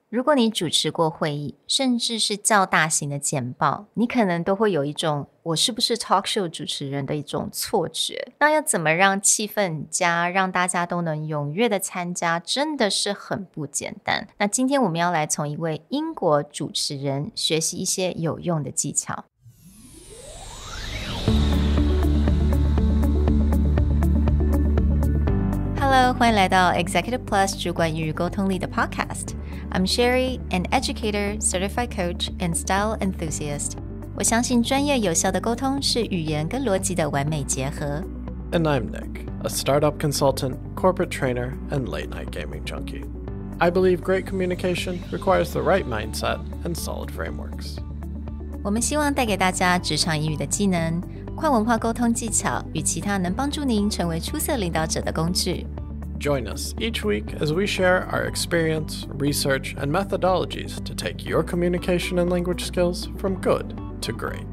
如果你主持过会议，甚至是较大型的简报，你可能都会有一种我是不是 talk show 主持人的一种错觉。那要怎么让气氛佳，让大家都能踊跃的参加，真的是很不简单。那今天我们要来从一位英国主持人学习一些有用的技巧。Hello， 欢迎来到 Executive Plus 主管与沟通力的 Podcast。I'm Sherry, an educator, certified coach, and style enthusiast. 我相信专业有效的沟通是语言跟逻辑的完美结合。And I'm Nick, a startup consultant, corporate trainer, and late-night gaming junkie. I believe great communication requires the right mindset and solid frameworks. 我们希望带给大家职场英语的技能、跨文化沟通技巧与其他能帮助您成为出色领导者的工具。Join us each week as we share our experience, research, and methodologies to take your communication and language skills from good to great.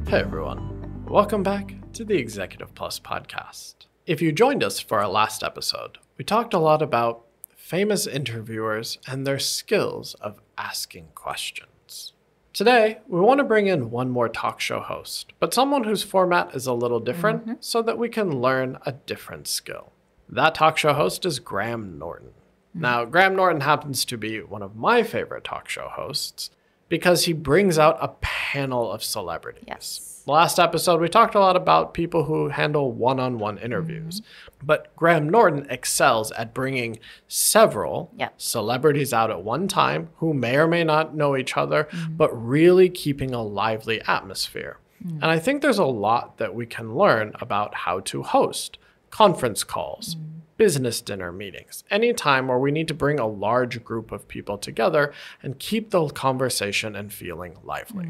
Hey everyone, welcome back to the Executive Plus podcast. If you joined us for our last episode, we talked a lot about famous interviewers and their skills of asking questions. Today, we want to bring in one more talk show host, but someone whose format is a little different so that we can learn a different skill. That talk show host is Graham Norton. Now, Graham Norton happens to be one of my favorite talk show hosts because he brings out a panel of celebrities. Yes. Last episode, we talked a lot about people who handle one-on-one interviews. But Graham Norton excels at bringing several celebrities out at one time who may or may not know each other, but really keeping a lively atmosphere. And I think there's a lot that we can learn about how to host conference calls, business dinner meetings, any time where we need to bring a large group of people together and keep the conversation and feeling lively.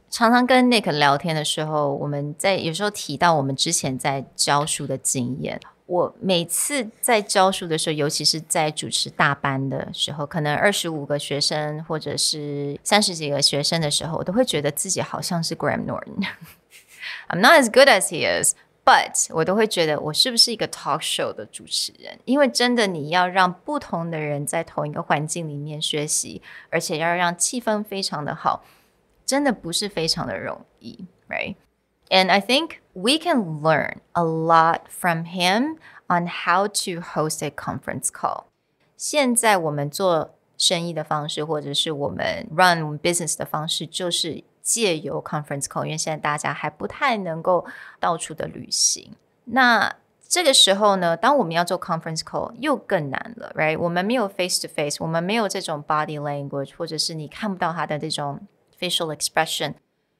常常跟 Nick 聊天的时候，我们有时候提到我们之前在教书的经验。我每次在教书的时候，尤其是在主持大班的时候，可能25个学生或者是30几个学生的时候，我都会觉得自己好像是 Graham Norton. I'm not as good as he is, but 我都会觉得我是不是一个 talk show 的主持人？因为真的你要让不同的人在同一个环境里面学习，而且要让气氛非常的好。真的不是非常的容易 right? And I think we can learn a lot from him on how to host a conference call. 现在我们做生意的方式，或者是我们 run business 的方式，就是借由 conference call， 因为现在大家还不太能够到处的旅行。那这个时候呢，当我们要做 conference call 又更难了 right? 我们没有 face to face， 我们没有这种 body language， 或者是你看不到他的这种facial expression，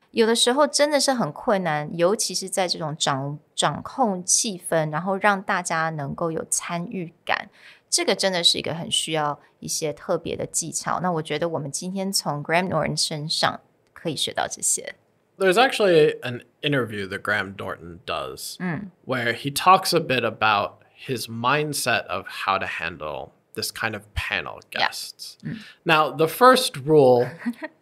有的时候真的是很困难，尤其是在这种掌控气氛，然后让大家能够有参与感，这个真的是一个很需要一些特别的技巧。那我觉得我们今天从 Graham Norton 身上可以学到这些。There's actually an interview that Graham Norton does where he talks a bit about his mindset of how to handle this kind of panel guests. Now, the first rule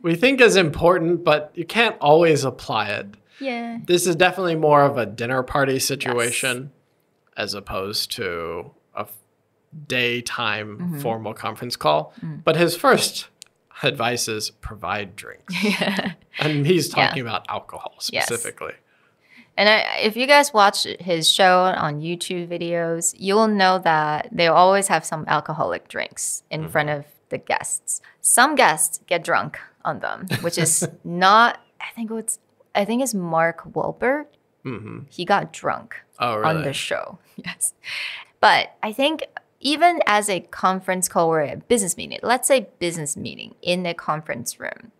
we think is important, but you can't always apply it. Yeah. This is definitely more of a dinner party situation as opposed to a daytime formal conference call. But his first advice is provide drinks. And he's talking about alcohol specifically. And if you guys watch his show on YouTube videos, you will know that they always have some alcoholic drinks in front of the guests. Some guests get drunk on them, which is not, I think it's Mark Wahlberg. He got drunk on the show. Yes. But I think even as a conference call or a business meeting, let's say business meeting in a conference room,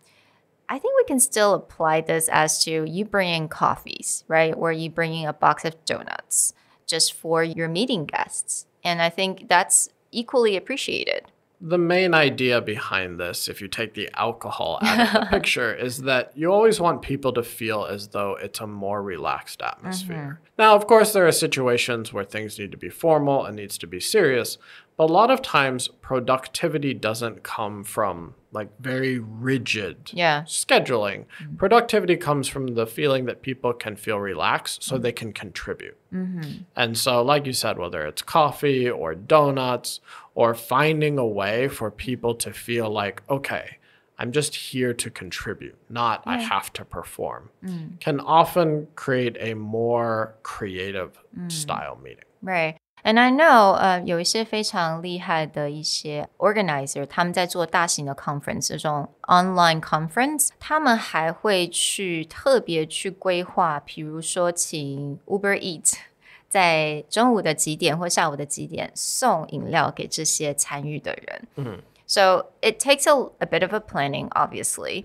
I think we can still apply this as to you bringing coffees, right? Or you bringing a box of donuts just for your meeting guests. And I think that's equally appreciated. The main idea behind this, if you take the alcohol out of the picture, is that you always want people to feel as though it's a more relaxed atmosphere. Now, of course, there are situations where things need to be formal and needs to be serious, But a lot of times, productivity doesn't come from like very rigid scheduling. Productivity comes from the feeling that people can feel relaxed so they can contribute. And so, like you said, whether it's coffee or donuts or finding a way for people to feel like, okay, I'm just here to contribute, not I have to perform, can often create a more creative style meeting. Right.And I know 有一些非常厉害的一些 organizer 他们在做大型的 conference 这种 online conference 他们还会特别去规划比如说请 Uber Eats 在中午的几点或下午的几点送饮料给这些参与的人So it takes a bit of a planning obviously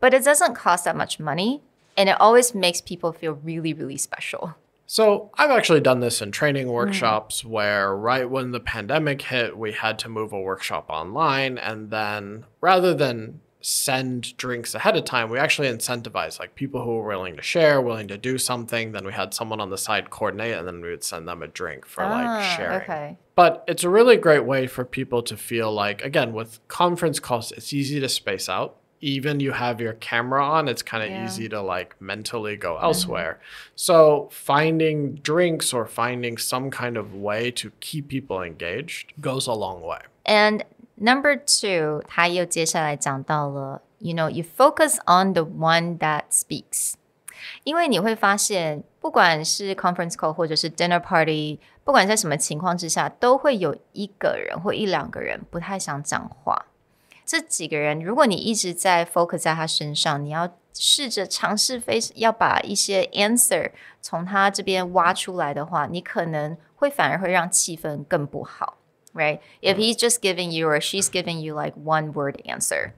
but it doesn't cost that much money and it always makes people feel really really special.So I've actually done this in training workshops where right when the pandemic hit, we had to move a workshop online. And then rather than send drinks ahead of time, we actually incentivized like people who were willing to share, willing to do something. Then we had someone on the side coordinate and then we would send them a drink for like sharing. Okay. But it's a really great way for people to feel like, again, with conference calls, it's easy to space out.Even you have your camera on, it's kind of easy to like mentally go elsewhere. So finding drinks or finding some kind of way to keep people engaged goes a long way. And number 2, 他又接下来讲到了 you focus on the one that speaks. 因为你会发现不管是 conference call 或者是 dinner party 不管在什么情况之下都会有一个人或一两个人不太想讲话这几个人如果你一直在 focus 在他身上你要试着尝试要把一些 answer 从他这边挖出来的话你可能反而会让气氛更不好 right? If he's just giving you or she's giving you like one word answer.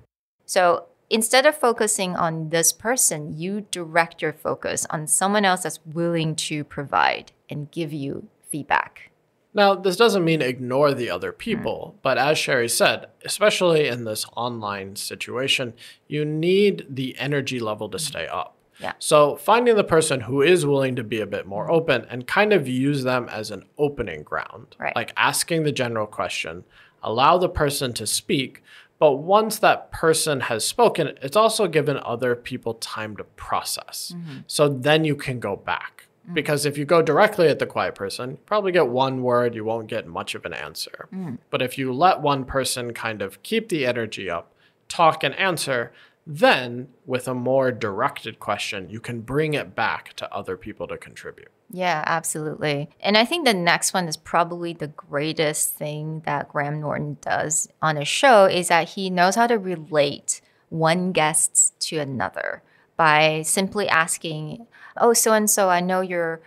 So instead of focusing on this person, you direct your focus on someone else that's willing to provide and give you feedback.Now, this doesn't mean ignore the other people, but as Sherry said, especially in this online situation, you need the energy level to stay up. So finding the person who is willing to be a bit more open and kind of use them as an opening ground, like asking the general question, allow the person to speak, but once that person has spoken, it's also given other people time to process. So then you can go back.Because if you go directly at the quiet person, you probably get one word, you won't get much of an answer. But if you let one person kind of keep the energy up, talk and answer, then with a more directed question, you can bring it back to other people to contribute. Yeah, absolutely. And I think the next one is probably the greatest thing that Graham Norton does on a show is that he knows how to relate one guest to another by simply asking,Oh, so-and-so, I know your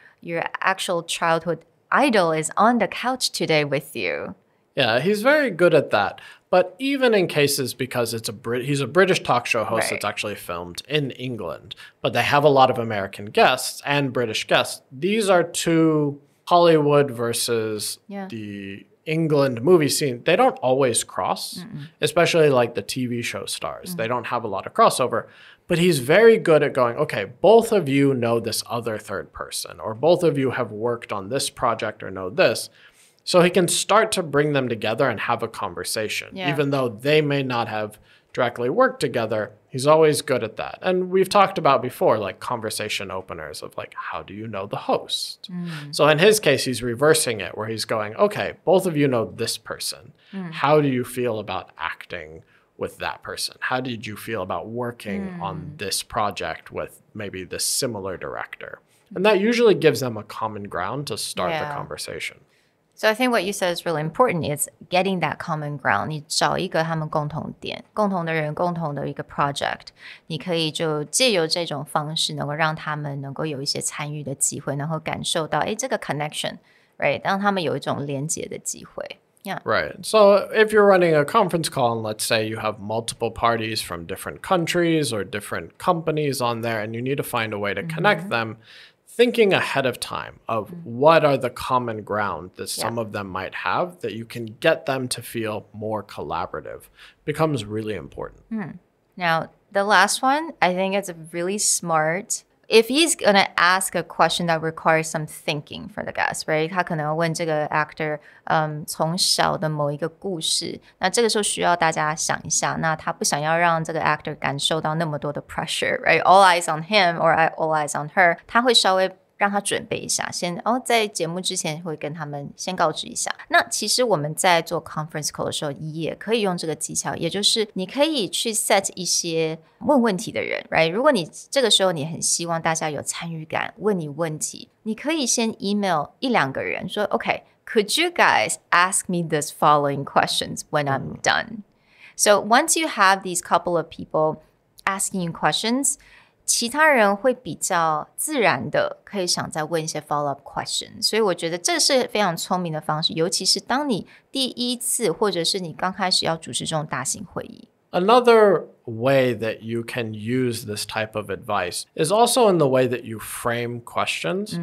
actual childhood idol is on the couch today with you. Yeah, he's very good at that. But even in cases because he's a British talk show host that's actually filmed in England, but they have a lot of American guests and British guests. These are two Hollywood versus the England movie scene. They don't always cross, especially like the TV show stars. They don't have a lot of crossover.But he's very good at going, okay, both of you know this other third person, or both of you have worked on this project or know this. So he can start to bring them together and have a conversation. Even though they may not have directly worked together, he's always good at that. And we've talked about before, like conversation openers of like, how do you know the host? So in his case, he's reversing it where he's going, okay, both of you know this person. How do you feel about acting?with that person? How did you feel about working on this project with maybe this similar director? And that usually gives them a common ground to start the conversation. So I think what you said is really important is getting that common ground. 你找一个他们共同点，共同的人，共同的一个 project， 你可以就借由这种方式能够让他们能够有一些参与的机会，然后感受到这个 connection， right？ 让他们有一种连结的机会。Yeah. Right. So if you're running a conference call and let's say you have multiple parties from different countries or different companies on there and you need to find a way to connect them, thinking ahead of time of what are the common ground that some of them might have that you can get them to feel more collaborative becomes really important. Now, the last one, I think it's a really smart If he's gonna ask a question that requires some thinking for the guest, right? 他可能问这个 actor 从小的某一个故事，那这个时候需要大家想一下，那他不想要让这个 actor 感受到那么多的 pressure, right? All eyes on him or all eyes on her. 他会稍微让他准备一下，在节目之前会跟他们先告知一下。那其实我们在做 conference call 的时候也可以用这个技巧，也就是你可以去 set 一些问问题的人 right? 如果你这个时候你很希望大家有参与感，问你问题，你可以先 email 1-2个人说 OK, could you guys ask me this following questions when I'm done? So once you have these couple of people asking you questions, 其他人会比较自然的可以想再问一些 follow-up question， 所以我觉得这是非常聪明的方式，尤其是当你第一次或者是你刚开始要主持这种大型会议。Another way that you can use this type of advice is also in the way that you frame questions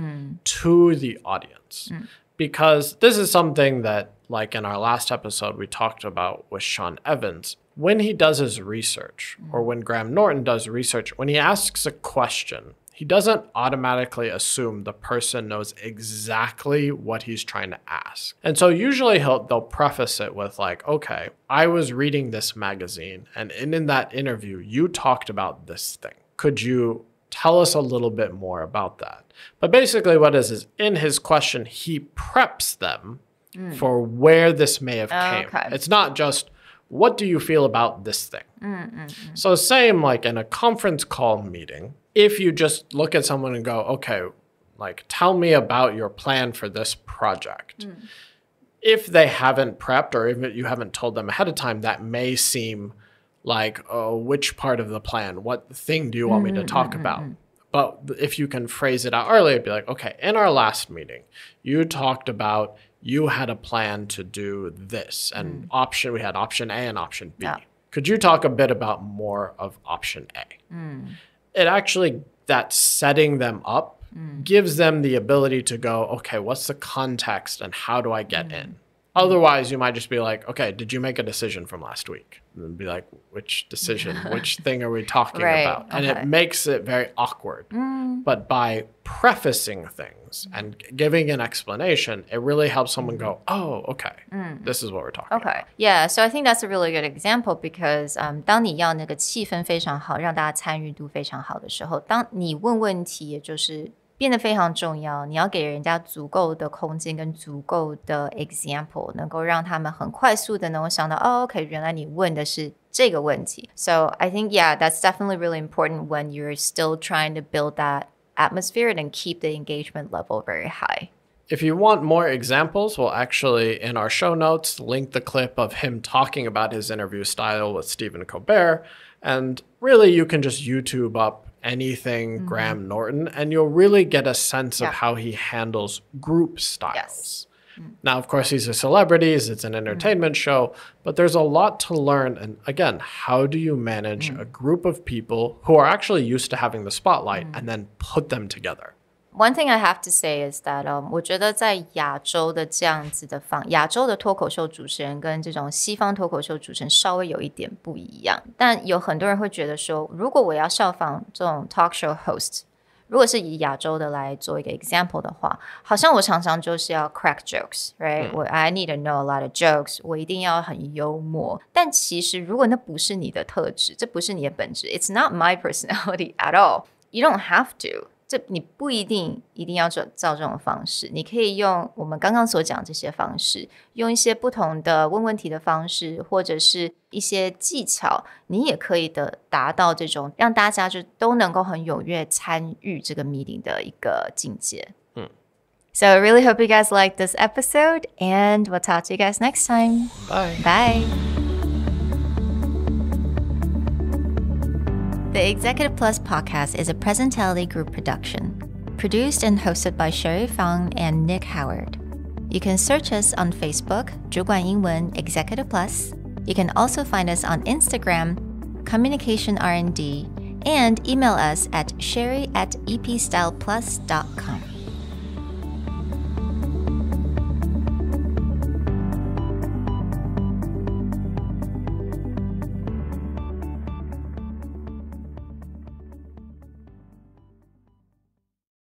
to the audience. Because this is something that, like in our last episode, we talked about with Sean Evans. When he does his research, or when Graham Norton does research, when he asks a question, he doesn't automatically assume the person knows exactly what he's trying to ask. And so usually they'll preface it with like, okay, I was reading this magazine, and in that interview, you talked about this thing. Could you tell us a little bit more about that? But basically what it is in his question, he preps them for where this may have came. Okay. It's not just, what do you feel about this thing? So same like in a conference call meeting, if you just look at someone and go, okay, like tell me about your plan for this project. If they haven't prepped or if you haven't told them ahead of time, that may seem like, oh, which part of the plan? What thing do you want me to talk about? But if you can phrase it out earlier, be like, okay, in our last meeting, you talked about you had a plan to do this and we had option A and option B. Yeah. Could you talk a bit about more of option A? It actually, that setting them up gives them the ability to go, okay, what's the context and how do I get in? Otherwise, you might just be like, okay, did you make a decision from last week? And be like, which decision? Which thing are we talking about? And it makes it very awkward. But by prefacing things and giving an explanation, it really helps someone go, oh, okay, this is what we're talking about. Yeah, so I think that's a really good example because 当你要那个气氛非常好，让大家参与度非常好的时候，当你问问题，也就是变得非常重要，你要给人家足够的空间跟足够的 example， 能够让他们很快速的能够想到OK， 原来你问的是这个问题。So I think, yeah, that's definitely really important when you're still trying to build that atmosphere and keep the engagement level very high. If you want more examples, we'll actually, in our show notes, link the clip of him talking about his interview style with Stephen Colbert. And really, you can just YouTube up anything Graham Norton, and you'll really get a sense of how he handles group styles. Now, of course, these are celebrities. It's an entertainment show, but there's a lot to learn. And again, how do you manage a group of people who are actually used to having the spotlight and then put them together? One thing I have to say is that 我觉得在亚洲的这样子的亚洲的脱口秀主持人跟这种西方脱口秀主持人稍微有一点不一样，但有很多人会觉得说，如果我要效仿这种 talk show host， 如果是以亚洲的来做一个 example 的话，好像我常常就是要 crack jokes, right? I need to know a lot of jokes. 我一定要很幽默。但其实如果那不是你的特质，这不是你的本质 ，It's not my personality at all. You don't have to.你不一定要照这种方式，你可以用我们刚刚所讲这些方式，用一些不同的问问题的方式，或者是一些技巧，你也可以达到这种让大家就都能够很踊跃参与这个 meeting 的一个境界。So I really hope you guys liked this episode, and we'll talk to you guys next time. Bye. Bye.The Executive Plus podcast is a Presentality Group production, produced and hosted by Sherry Fang and Nick Howard. You can search us on Facebook, 主管英文 Executive Plus. You can also find us on Instagram, Communication R&D, and email us at sherry@epstyleplus.com.